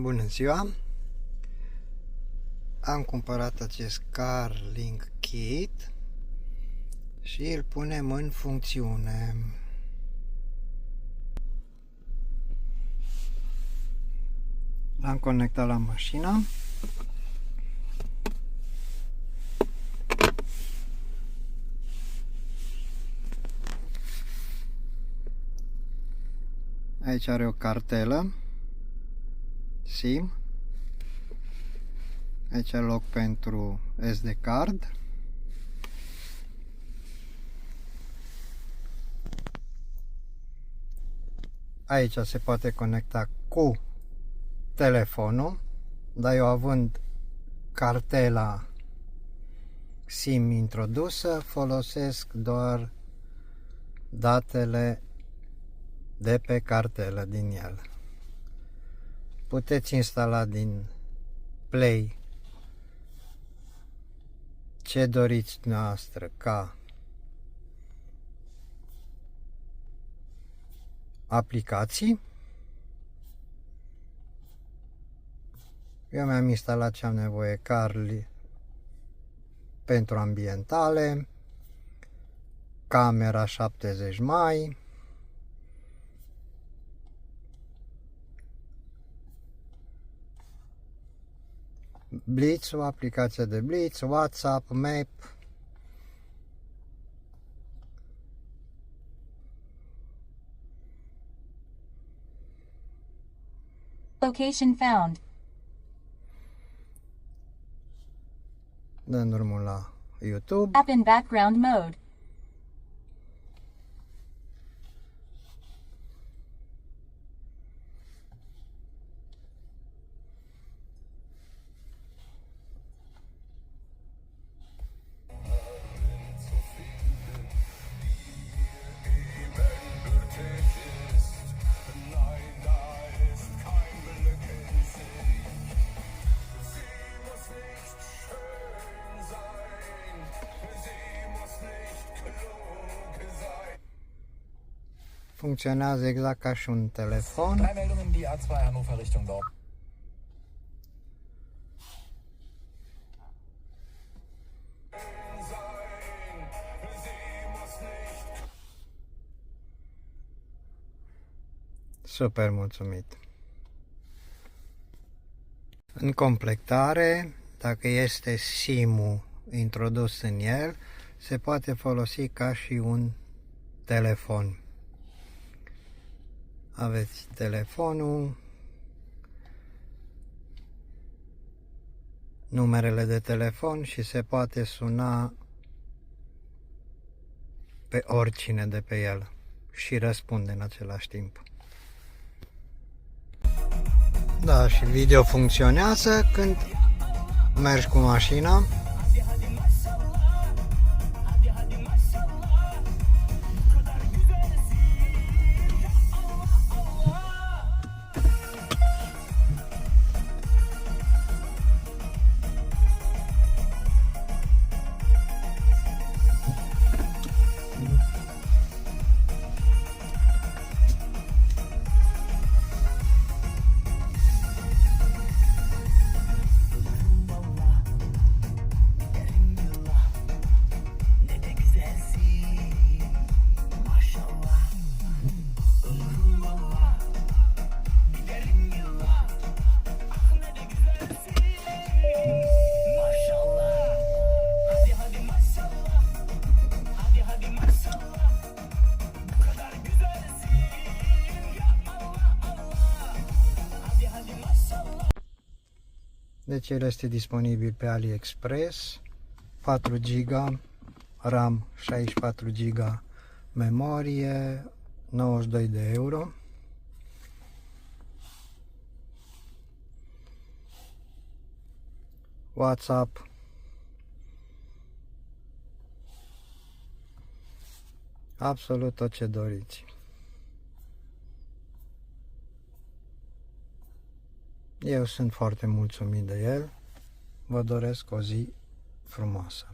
Bună ziua! Am cumpărat acest Carlink Kit și îl punem în funcțiune. L-am conectat la mașină. Aici are o cartelă SIM. Aici loc pentru SD card. Aici se poate conecta cu telefonul, dar eu având cartela SIM introdusă, folosesc doar datele de pe cartelă din el. Puteți instala din Play ce doriți noastră ca aplicații. Eu mi-am instalat ce am nevoie: Carli pentru ambientale, camera 70 mai, Blitz, o aplicație de Blitz, WhatsApp, Map, Location found. dăm drumul la YouTube. App in background mode. Funcționează exact ca și un telefon. 3 Meldungen, die A2 Hannover Richtung Dortmund. Super mulțumit. În completare, dacă este SIM-ul introdus în el, se poate folosi ca și un telefon. Aveți telefonul, numerele de telefon și se poate suna pe oricine de pe el și răspunde în același timp. Da, și video funcționează când mergi cu mașina. Deci el este disponibil pe AliExpress, 4 GB RAM, 64 GB memorie, 92 de euro. WhatsApp, absolut tot ce doriți. Eu sunt foarte mulțumit de el. Vă doresc o zi frumoasă.